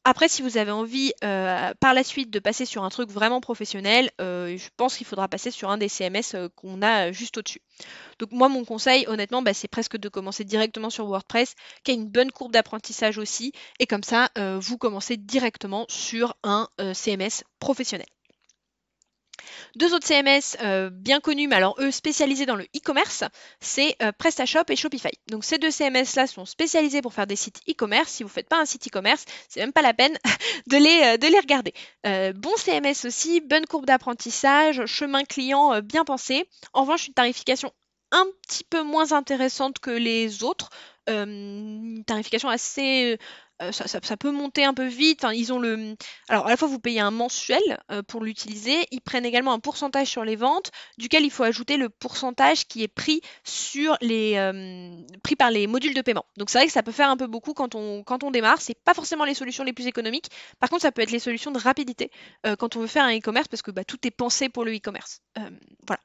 Après, si vous avez envie par la suite de passer sur un truc vraiment professionnel, je pense qu'il faudra passer sur un des CMS qu'on a juste au-dessus. Donc moi, mon conseil, honnêtement, c'est presque de commencer directement sur WordPress, qui a une bonne courbe d'apprentissage aussi, et comme ça, vous commencez directement sur un CMS professionnel. Deux autres CMS bien connus, mais alors eux spécialisés dans le e-commerce, c'est PrestaShop et Shopify. Donc ces deux CMS là sont spécialisés pour faire des sites e-commerce. Si vous ne faites pas un site e-commerce, c'est même pas la peine de les regarder. Bon CMS aussi, bonne courbe d'apprentissage, chemin client bien pensé. En revanche, une tarification un petit peu moins intéressante que les autres. Une tarification assez... ça peut monter un peu vite. Enfin, ils ont alors, à la fois, vous payez un mensuel pour l'utiliser. Ils prennent également un pourcentage sur les ventes, duquel il faut ajouter le pourcentage qui est pris pris par les modules de paiement. Donc, c'est vrai que ça peut faire un peu beaucoup quand on démarre. C'est pas forcément les solutions les plus économiques. Par contre, ça peut être les solutions de rapidité quand on veut faire un e-commerce parce que tout est pensé pour le e-commerce. Voilà.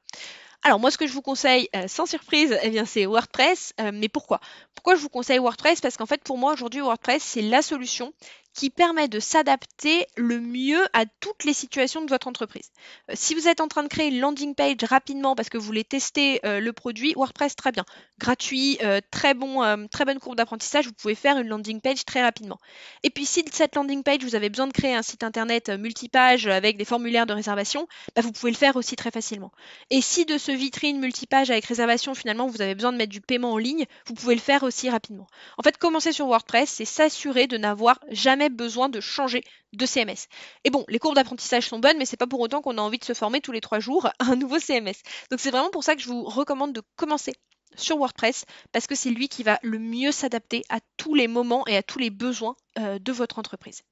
Alors moi, ce que je vous conseille, sans surprise, eh bien, c'est WordPress. Mais pourquoi? Pourquoi je vous conseille WordPress? Parce qu'en fait, pour moi, aujourd'hui, WordPress, c'est la solution qui permet de s'adapter le mieux à toutes les situations de votre entreprise. Si vous êtes en train de créer une landing page rapidement parce que vous voulez tester le produit, WordPress, très bien. Gratuit, très bonne courbe d'apprentissage, vous pouvez faire une landing page très rapidement. Et puis si de cette landing page, vous avez besoin de créer un site internet multipage avec des formulaires de réservation, vous pouvez le faire aussi très facilement. Et si de ce vitrine multipage avec réservation, finalement, vous avez besoin de mettre du paiement en ligne, vous pouvez le faire aussi rapidement. En fait, commencer sur WordPress, c'est s'assurer de n'avoir jamais besoin de changer de CMS. Et bon, les courbes d'apprentissage sont bonnes, mais c'est pas pour autant qu'on a envie de se former tous les 3 jours à un nouveau CMS. Donc c'est vraiment pour ça que je vous recommande de commencer sur WordPress, parce que c'est lui qui va le mieux s'adapter à tous les moments et à tous les besoins de votre entreprise.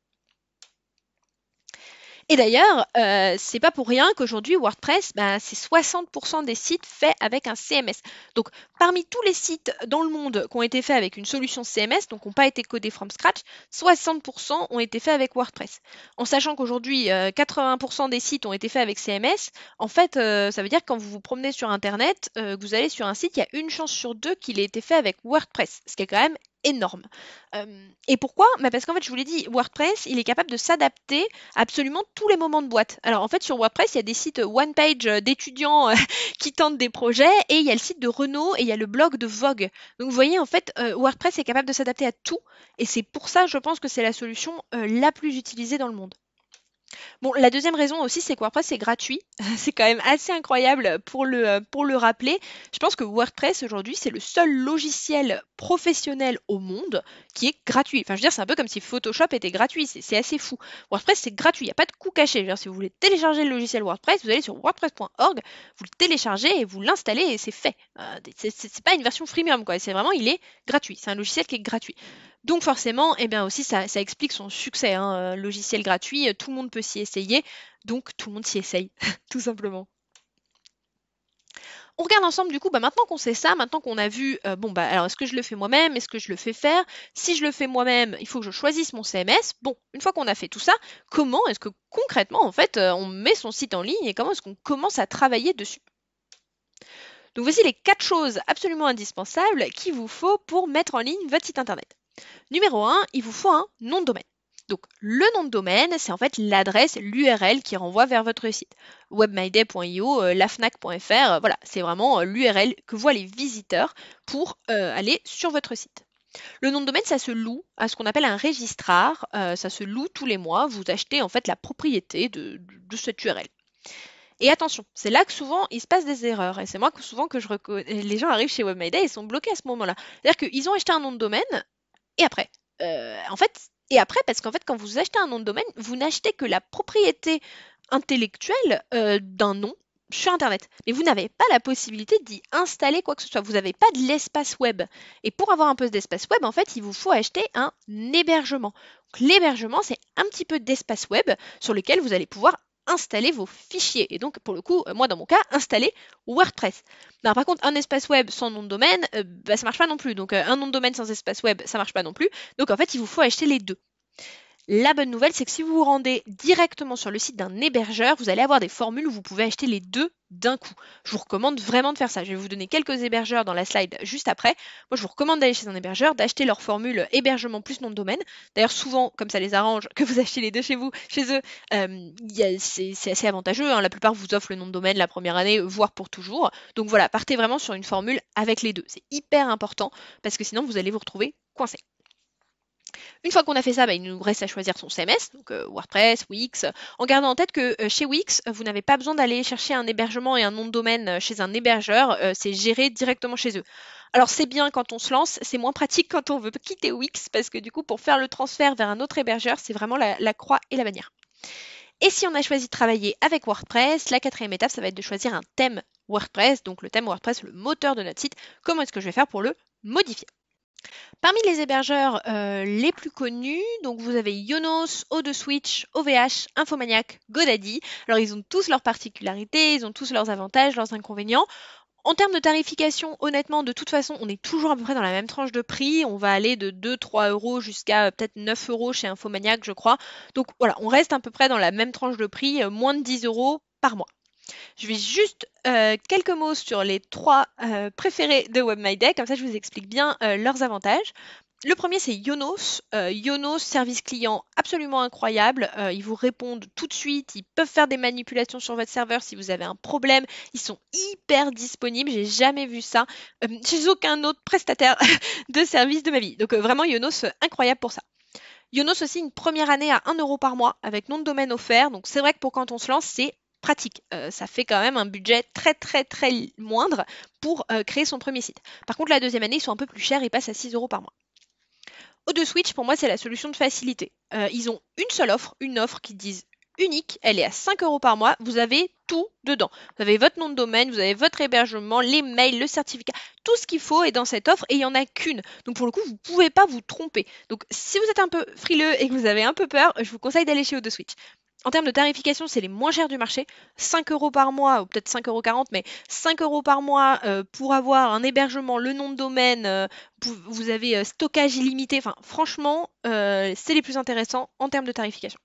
Et d'ailleurs, c'est pas pour rien qu'aujourd'hui WordPress, c'est 60% des sites faits avec un CMS. Donc parmi tous les sites dans le monde qui ont été faits avec une solution CMS, donc qui n'ont pas été codés from scratch, 60% ont été faits avec WordPress. En sachant qu'aujourd'hui, 80% des sites ont été faits avec CMS, en fait, ça veut dire que quand vous vous promenez sur Internet, que vous allez sur un site, il y a une chance sur 2 qu'il ait été fait avec WordPress, ce qui est quand même énorme. Et pourquoi? Parce qu'en fait, je vous l'ai dit, WordPress, il est capable de s'adapter à absolument tous les moments de boîte. Alors en fait, sur WordPress, il y a des sites one page d'étudiants qui tentent des projets, et il y a le site de Renault et il y a le blog de Vogue. Donc vous voyez, en fait, WordPress est capable de s'adapter à tout, et c'est pour ça, je pense que c'est la solution la plus utilisée dans le monde. Bon, la deuxième raison aussi, c'est que WordPress est gratuit. C'est quand même assez incroyable pour le rappeler. Je pense que WordPress aujourd'hui, c'est le seul logiciel professionnel au monde qui est gratuit. Enfin, je veux dire, c'est un peu comme si Photoshop était gratuit. C'est assez fou. WordPress, c'est gratuit. Il n'y a pas de coût caché. Je veux dire, si vous voulez télécharger le logiciel WordPress, vous allez sur wordpress.org, vous le téléchargez et vous l'installez et c'est fait. C'est pas une version freemium, quoi. C'est vraiment, il est gratuit. C'est un logiciel qui est gratuit. Donc forcément, eh bien aussi, ça explique son succès, hein. Logiciel gratuit, tout le monde peut s'y essayer, donc tout le monde s'y essaye, tout simplement. On regarde ensemble du coup, maintenant qu'on sait ça, maintenant qu'on a vu, alors est-ce que je le fais moi-même, est-ce que je le fais faire? Si je le fais moi-même, il faut que je choisisse mon CMS. Bon, une fois qu'on a fait tout ça, comment est-ce que concrètement, en fait, on met son site en ligne et comment est-ce qu'on commence à travailler dessus? Donc voici les 4 choses absolument indispensables qu'il vous faut pour mettre en ligne votre site internet. Numéro 1, il vous faut un nom de domaine. Donc le nom de domaine, c'est en fait l'adresse, l'URL qui renvoie vers votre site. webmyday.io, lafnac.fr, voilà, c'est vraiment l'URL que voient les visiteurs pour aller sur votre site. Le nom de domaine, ça se loue à ce qu'on appelle un registrar, ça se loue tous les mois, vous achetez en fait la propriété de cette URL. Et attention, c'est là que souvent il se passe des erreurs. Et c'est moi que souvent que les gens arrivent chez WebMyDay et sont bloqués à ce moment-là. C'est-à-dire qu'ils ont acheté un nom de domaine et après. Parce qu'en fait, quand vous achetez un nom de domaine, vous n'achetez que la propriété intellectuelle d'un nom sur Internet. Mais vous n'avez pas la possibilité d'y installer quoi que ce soit. Vous n'avez pas de l'espace web. Et pour avoir un peu d'espace web, en fait, il vous faut acheter un hébergement. Donc, l'hébergement, c'est un petit peu d'espace web sur lequel vous allez pouvoir installer vos fichiers. Et donc, pour le coup, moi, dans mon cas, installer WordPress. Non, par contre, un espace web sans nom de domaine, ça marche pas non plus. Donc, un nom de domaine sans espace web, ça marche pas non plus. Donc, en fait, il vous faut acheter les deux. La bonne nouvelle, c'est que si vous vous rendez directement sur le site d'un hébergeur, vous allez avoir des formules où vous pouvez acheter les deux d'un coup. Je vous recommande vraiment de faire ça. Je vais vous donner quelques hébergeurs dans la slide juste après. Moi, je vous recommande d'aller chez un hébergeur, d'acheter leur formule hébergement plus nom de domaine. D'ailleurs, souvent, comme ça les arrange, que vous achetez les deux chez eux, c'est assez avantageux, hein. La plupart vous offrent le nom de domaine la première année, voire pour toujours. Donc voilà, partez vraiment sur une formule avec les deux. C'est hyper important parce que sinon, vous allez vous retrouver coincé. Une fois qu'on a fait ça, il nous reste à choisir son CMS, donc WordPress, Wix, en gardant en tête que chez Wix, vous n'avez pas besoin d'aller chercher un hébergement et un nom de domaine chez un hébergeur, c'est géré directement chez eux. Alors c'est bien quand on se lance, c'est moins pratique quand on veut quitter Wix, parce que du coup, pour faire le transfert vers un autre hébergeur, c'est vraiment la croix et la bannière. Et si on a choisi de travailler avec WordPress, la 4e étape, ça va être de choisir un thème WordPress, donc le thème WordPress, le moteur de notre site. Comment est-ce que je vais faire pour le modifier? Parmi les hébergeurs les plus connus, donc vous avez Yonos, O2Switch, OVH, Infomaniac, GoDaddy. Alors ils ont tous leurs particularités, ils ont tous leurs avantages, leurs inconvénients. En termes de tarification, honnêtement, de toute façon, on est toujours à peu près dans la même tranche de prix. On va aller de 2-3 euros jusqu'à peut-être 9 euros chez Infomaniac, je crois. Donc voilà, on reste à peu près dans la même tranche de prix, moins de 10 euros par mois. Je vais juste quelques mots sur les trois préférés de WebMyDay, comme ça je vous explique bien leurs avantages. Le premier, c'est Yonos. Yonos, service client absolument incroyable. Ils vous répondent tout de suite. Ils peuvent faire des manipulations sur votre serveur si vous avez un problème. Ils sont hyper disponibles. J'ai jamais vu ça chez aucun autre prestataire de service de ma vie. Donc vraiment, Yonos, incroyable pour ça. Yonos aussi, une première année à 1 euro par mois avec nom de domaine offert. Donc c'est vrai que pour quand on se lance, c'est pratique. Ça fait quand même un budget très moindre pour créer son premier site. Par contre, la deuxième année, ils sont un peu plus chers. Ils passent à 6 euros par mois. O2Switch, pour moi, c'est la solution de facilité. Ils ont une seule offre, une offre qu'ils disent unique, elle est à 5 euros par mois, vous avez tout dedans. Vous avez votre nom de domaine, vous avez votre hébergement, les mails, le certificat, tout ce qu'il faut est dans cette offre et il n'y en a qu'une. Donc pour le coup, vous ne pouvez pas vous tromper. Donc si vous êtes un peu frileux et que vous avez un peu peur, je vous conseille d'aller chez O2Switch. En termes de tarification, c'est les moins chers du marché. 5 euros par mois, ou peut-être 5,40 euros, mais 5 euros par mois pour avoir un hébergement, le nom de domaine, vous avez stockage illimité. Enfin, franchement, c'est les plus intéressants en termes de tarification.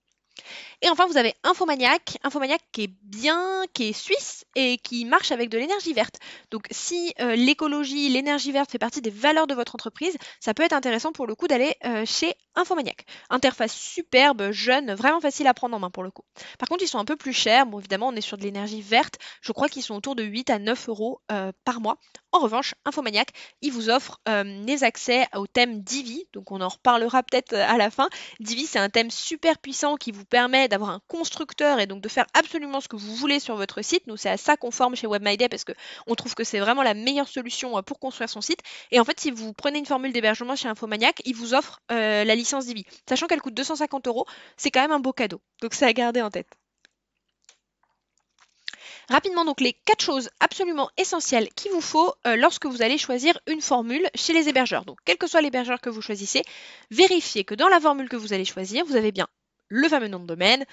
Et enfin, vous avez Infomaniac. Infomaniac qui est bien, qui est suisse et qui marche avec de l'énergie verte. Donc, si l'écologie, l'énergie verte fait partie des valeurs de votre entreprise, ça peut être intéressant pour le coup d'aller chez Infomaniac. Interface superbe, jeune, vraiment facile à prendre en main pour le coup. Par contre, ils sont un peu plus chers. Bon, évidemment, on est sur de l'énergie verte. Je crois qu'ils sont autour de 8 à 9 euros par mois. En revanche, Infomaniac, il vous offre les accès au thème Divi. Donc, on en reparlera peut-être à la fin. Divi, c'est un thème super puissant qui vous permet d'avoir un constructeur et donc de faire absolument ce que vous voulez sur votre site. Nous, c'est à ça qu'on forme chez WebMyDay parce qu'on trouve que c'est vraiment la meilleure solution pour construire son site. Et en fait, si vous prenez une formule d'hébergement chez Infomaniac, il vous offre la licence Divi. Sachant qu'elle coûte 250 euros, c'est quand même un beau cadeau. Donc, c'est à garder en tête. Rapidement, donc les 4 choses absolument essentielles qu'il vous faut lorsque vous allez choisir une formule chez les hébergeurs. Donc, quel que soit l'hébergeur que vous choisissez, vérifiez que dans la formule que vous allez choisir, vous avez bien le fameux nom de domaine,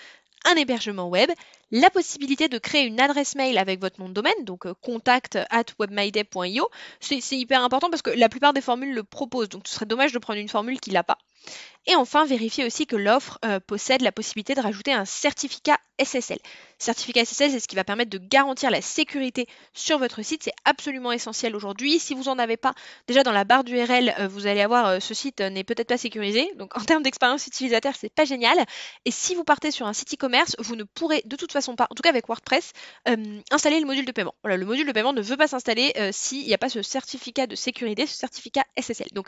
un hébergement web, la possibilité de créer une adresse mail avec votre nom de domaine, donc contact@webmyday.io. C'est hyper important parce que la plupart des formules le proposent, donc ce serait dommage de prendre une formule qui l'a pas. Et enfin, vérifiez aussi que l'offre possède la possibilité de rajouter un certificat SSL. Certificat SSL, c'est ce qui va permettre de garantir la sécurité sur votre site. C'est absolument essentiel aujourd'hui. Si vous n'en avez pas, déjà dans la barre d'URL, vous allez avoir ce site n'est peut-être pas sécurisé. Donc en termes d'expérience utilisateur, c'est pas génial. Et si vous partez sur un site e-commerce, vous ne pourrez de toute façon pas, en tout cas avec WordPress, installer le module de paiement. Voilà, le module de paiement ne veut pas s'installer s'il n'y a pas ce certificat de sécurité, ce certificat SSL. Donc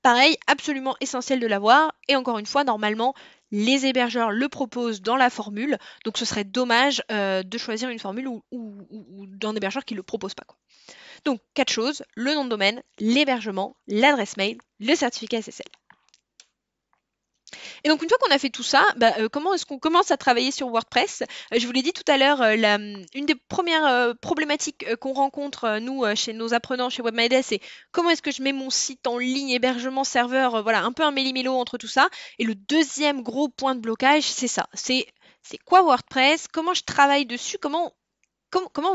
pareil, absolument essentiel de l'avoir. Et encore une fois, normalement, les hébergeurs le proposent dans la formule. Donc ce serait dommage de choisir une formule ou d'un hébergeur qui ne le propose pas, quoi. Donc 4 choses, le nom de domaine, l'hébergement, l'adresse mail, le certificat SSL. Et donc une fois qu'on a fait tout ça, comment est-ce qu'on commence à travailler sur WordPress? Je vous l'ai dit tout à l'heure, une des premières problématiques qu'on rencontre nous chez nos apprenants chez WebMyDay, c'est comment est-ce que je mets mon site en ligne, hébergement, serveur, voilà, un peu un méli-mélo entre tout ça. Et le deuxième gros point de blocage, c'est ça, c'est quoi WordPress? Comment je travaille dessus? Comment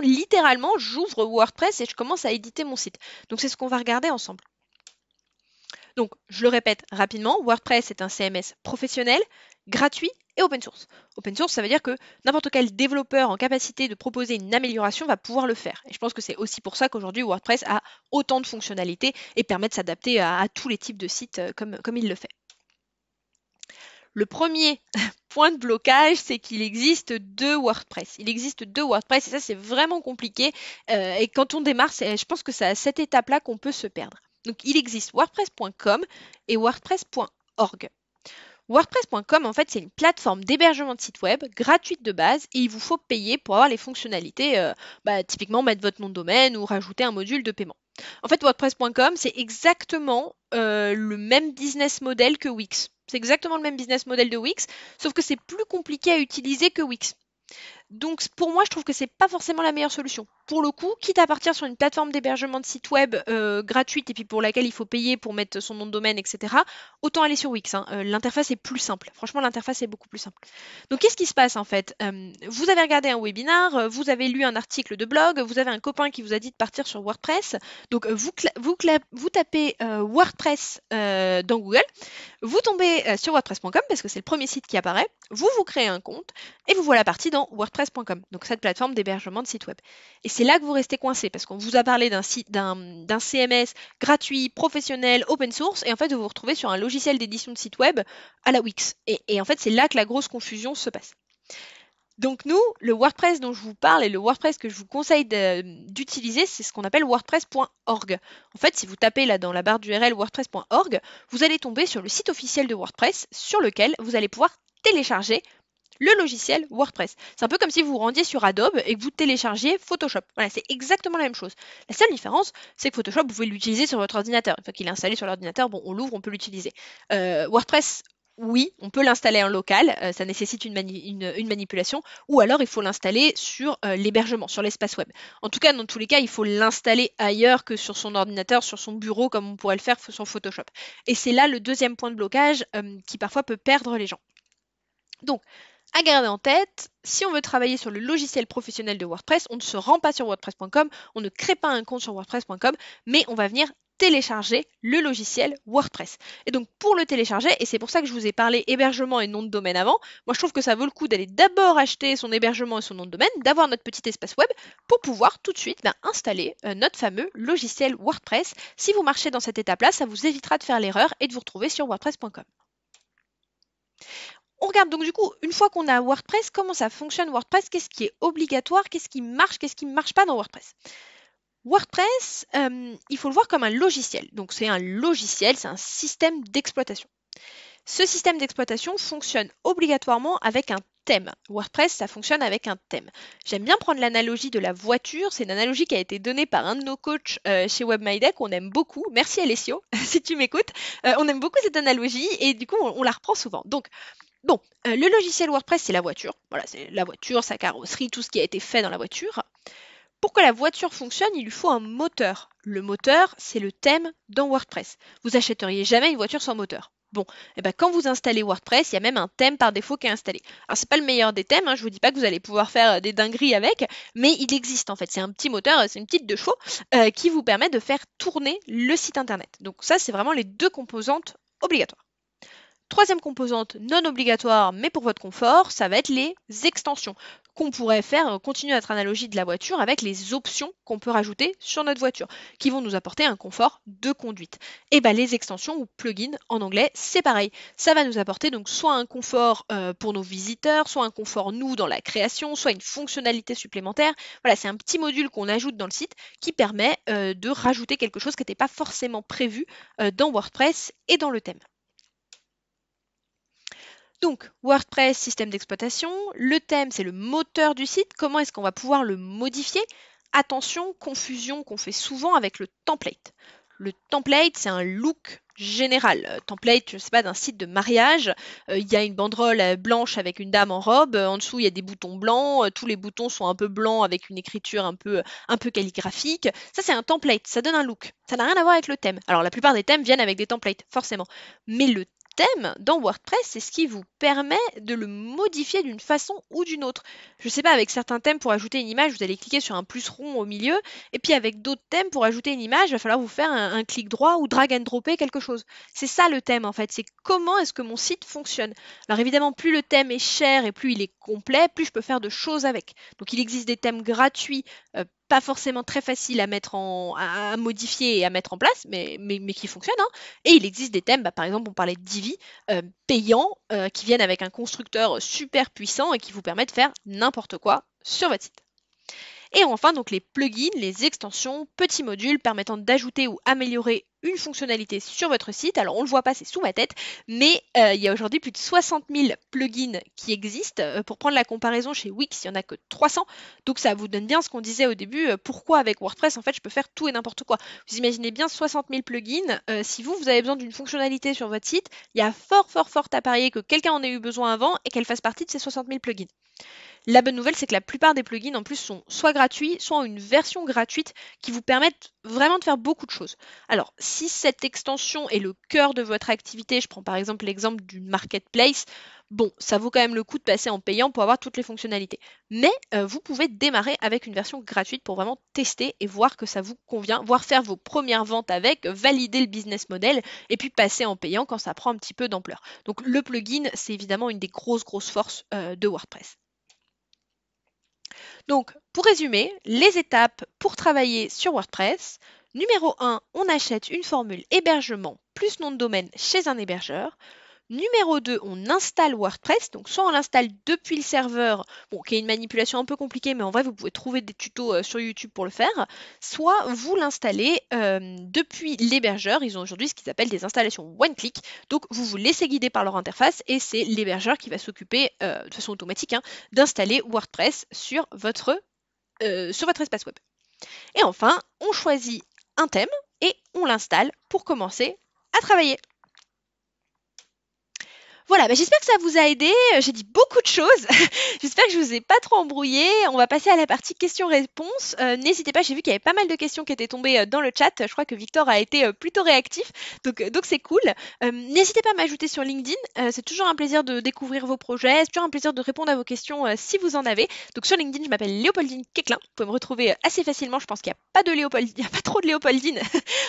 littéralement j'ouvre WordPress et je commence à éditer mon site? Donc c'est ce qu'on va regarder ensemble. Donc, je le répète rapidement, WordPress est un CMS professionnel, gratuit et open source. Open source, ça veut dire que n'importe quel développeur en capacité de proposer une amélioration va pouvoir le faire. Et je pense que c'est aussi pour ça qu'aujourd'hui WordPress a autant de fonctionnalités et permet de s'adapter à tous les types de sites comme il le fait. Le premier point de blocage, c'est qu'il existe deux WordPress. Il existe deux WordPress et ça, c'est vraiment compliqué. Et quand on démarre, je pense que c'est à cette étape-là qu'on peut se perdre. Donc, il existe WordPress.com et WordPress.org. WordPress.com, en fait, c'est une plateforme d'hébergement de site web gratuite de base et il vous faut payer pour avoir les fonctionnalités, typiquement mettre votre nom de domaine ou rajouter un module de paiement. En fait, WordPress.com, c'est exactement le même business model que Wix. C'est exactement le même business model de Wix, sauf que c'est plus compliqué à utiliser que Wix. Donc pour moi, je trouve que c'est pas forcément la meilleure solution. Pour le coup, quitte à partir sur une plateforme d'hébergement de site web gratuite et puis pour laquelle il faut payer pour mettre son nom de domaine, etc., autant aller sur Wix, hein. L'interface est plus simple. Franchement, l'interface est beaucoup plus simple. Donc qu'est-ce qui se passe en fait? Vous avez regardé un webinar, vous avez lu un article de blog, vous avez un copain qui vous a dit de partir sur WordPress. Donc vous tapez WordPress dans Google, vous tombez sur WordPress.com parce que c'est le premier site qui apparaît, vous créez un compte et vous voilà parti dans WordPress.com, donc cette plateforme d'hébergement de site web. Et c'est là que vous restez coincé parce qu'on vous a parlé d'un CMS gratuit, professionnel, open source, et en fait vous vous retrouvez sur un logiciel d'édition de site web à la Wix. Et en fait c'est là que la grosse confusion se passe. Donc nous, le WordPress dont je vous parle et le WordPress que je vous conseille d'utiliser, c'est ce qu'on appelle wordpress.org. En fait, si vous tapez là dans la barre d'URL wordpress.org, vous allez tomber sur le site officiel de WordPress sur lequel vous allez pouvoir télécharger le logiciel WordPress. C'est un peu comme si vous vous rendiez sur Adobe et que vous téléchargiez Photoshop. Voilà, c'est exactement la même chose. La seule différence, c'est que Photoshop, vous pouvez l'utiliser sur votre ordinateur. Une fois qu'il est installé sur l'ordinateur, bon, on l'ouvre, on peut l'utiliser. WordPress, oui, on peut l'installer en local, ça nécessite une manipulation, ou alors il faut l'installer sur l'hébergement, sur l'espace web. En tout cas, dans tous les cas, il faut l'installer ailleurs que sur son ordinateur, sur son bureau, comme on pourrait le faire sur Photoshop. Et c'est là le deuxième point de blocage qui parfois peut perdre les gens. Donc, à garder en tête, si on veut travailler sur le logiciel professionnel de WordPress, on ne se rend pas sur WordPress.com, on ne crée pas un compte sur WordPress.com, mais on va venir télécharger le logiciel WordPress. Et donc pour le télécharger, et c'est pour ça que je vous ai parlé hébergement et nom de domaine avant, moi je trouve que ça vaut le coup d'aller d'abord acheter son hébergement et son nom de domaine, d'avoir notre petit espace web pour pouvoir tout de suite installer notre fameux logiciel WordPress. Si vous marchez dans cette étape-là, ça vous évitera de faire l'erreur et de vous retrouver sur WordPress.com. On regarde donc du coup, une fois qu'on a WordPress, comment ça fonctionne WordPress, qu'est-ce qui est obligatoire, qu'est-ce qui ne marche pas dans WordPress. WordPress, il faut le voir comme un logiciel. Donc c'est un logiciel, c'est un système d'exploitation. Ce système d'exploitation fonctionne obligatoirement avec un thème. WordPress, ça fonctionne avec un thème. J'aime bien prendre l'analogie de la voiture. C'est une analogie qui a été donnée par un de nos coachs chez WebMyDeck. On aime beaucoup. Merci Alessio, si tu m'écoutes. On aime beaucoup cette analogie et du coup, on la reprend souvent. Donc, bon, le logiciel WordPress, c'est la voiture. Voilà, c'est la voiture, sa carrosserie, tout ce qui a été fait dans la voiture. Pour que la voiture fonctionne, il lui faut un moteur. Le moteur, c'est le thème dans WordPress. Vous achèteriez jamais une voiture sans moteur. Bon, et ben quand vous installez WordPress, il y a même un thème par défaut qui est installé. Alors c'est pas le meilleur des thèmes, hein, je vous dis pas que vous allez pouvoir faire des dingueries avec, mais il existe en fait. C'est un petit moteur, c'est une petite deux chevaux qui vous permet de faire tourner le site internet. Donc ça, c'est vraiment les deux composantes obligatoires. Troisième composante non obligatoire, mais pour votre confort, ça va être les extensions qu'on pourrait faire, continuer notre analogie de la voiture avec les options qu'on peut rajouter sur notre voiture, qui vont nous apporter un confort de conduite. Et bien les extensions ou plugins en anglais, c'est pareil. Ça va nous apporter donc soit un confort pour nos visiteurs, soit un confort nous dans la création, soit une fonctionnalité supplémentaire. Voilà, c'est un petit module qu'on ajoute dans le site qui permet de rajouter quelque chose qui n'était pas forcément prévu dans WordPress et dans le thème. Donc, WordPress, système d'exploitation. Le thème, c'est le moteur du site. Comment est-ce qu'on va pouvoir le modifier? Attention, confusion qu'on fait souvent avec le template. Le template, c'est un look général. Template, je ne sais pas, d'un site de mariage. Il y a une banderole blanche avec une dame en robe. En dessous, il y a des boutons blancs. Tous les boutons sont un peu blancs avec une écriture un peu calligraphique. Ça, c'est un template. Ça donne un look. Ça n'a rien à voir avec le thème. Alors, la plupart des thèmes viennent avec des templates, forcément. Mais le thème dans WordPress, c'est ce qui vous permet de le modifier d'une façon ou d'une autre. Je ne sais pas, avec certains thèmes, pour ajouter une image, vous allez cliquer sur un plus rond au milieu, et puis avec d'autres thèmes, pour ajouter une image, il va falloir vous faire un clic droit ou drag and dropper quelque chose. C'est ça le thème en fait, c'est comment est-ce que mon site fonctionne. Alors évidemment, plus le thème est cher et plus il est complet, plus je peux faire de choses avec. Donc il existe des thèmes gratuits, pas forcément très faciles à modifier et à mettre en place, mais qui fonctionnent. Hein. Et il existe des thèmes, par exemple, on parlait de Divi, payants, qui viennent avec un constructeur super puissant et qui vous permet de faire n'importe quoi sur votre site. Et enfin, donc les plugins, les extensions, petits modules permettant d'ajouter ou améliorer une fonctionnalité sur votre site. Alors on ne le voit pas, c'est sous ma tête, mais il y a aujourd'hui plus de 60 000 plugins qui existent. Pour prendre la comparaison, chez Wix, il n'y en a que 300. Donc ça vous donne bien ce qu'on disait au début, pourquoi avec WordPress, en fait, je peux faire tout et n'importe quoi. Vous imaginez bien 60 000 plugins. Si vous avez besoin d'une fonctionnalité sur votre site, il y a fort à parier que quelqu'un en ait eu besoin avant et qu'elle fasse partie de ces 60 000 plugins. La bonne nouvelle, c'est que la plupart des plugins en plus sont soit gratuits, soit en une version gratuite qui vous permettent vraiment de faire beaucoup de choses. Alors, si cette extension est le cœur de votre activité, je prends par exemple l'exemple d'une marketplace, bon, ça vaut quand même le coup de passer en payant pour avoir toutes les fonctionnalités. Mais vous pouvez démarrer avec une version gratuite pour vraiment tester et voir que ça vous convient, voire faire vos premières ventes avec, valider le business model et puis passer en payant quand ça prend un petit peu d'ampleur. Donc le plugin, c'est évidemment une des grosses forces de WordPress. Donc, pour résumer, les étapes pour travailler sur WordPress. Numéro 1, on achète une formule hébergement plus nom de domaine chez un hébergeur. Numéro 2, on installe WordPress. Donc, soit on l'installe depuis le serveur, bon, qui est une manipulation un peu compliquée, mais en vrai, vous pouvez trouver des tutos sur YouTube pour le faire. Soit vous l'installez depuis l'hébergeur. Ils ont aujourd'hui ce qu'ils appellent des installations one-click. Donc, vous vous laissez guider par leur interface et c'est l'hébergeur qui va s'occuper de façon automatique d'installer WordPress sur votre espace web. Et enfin, on choisit un thème et on l'installe pour commencer à travailler. Voilà, j'espère que ça vous a aidé. J'ai dit beaucoup de choses. J'espère que je vous ai pas trop embrouillé. On va passer à la partie questions-réponses. N'hésitez pas, j'ai vu qu'il y avait pas mal de questions qui étaient tombées dans le chat. Je crois que Victor a été plutôt réactif, donc c'est cool. N'hésitez pas à m'ajouter sur LinkedIn. C'est toujours un plaisir de découvrir vos projets. C'est toujours un plaisir de répondre à vos questions si vous en avez. Donc sur LinkedIn, je m'appelle Léopoldine Quéclin. Vous pouvez me retrouver assez facilement. Je pense qu'il n'y a pas de Léopoldine, il n'y a pas trop de Léopoldine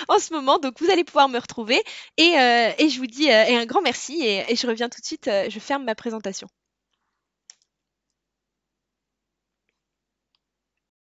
en ce moment, donc vous allez pouvoir me retrouver. Et je vous dis un grand merci et je reviens tout de suite, je ferme ma présentation.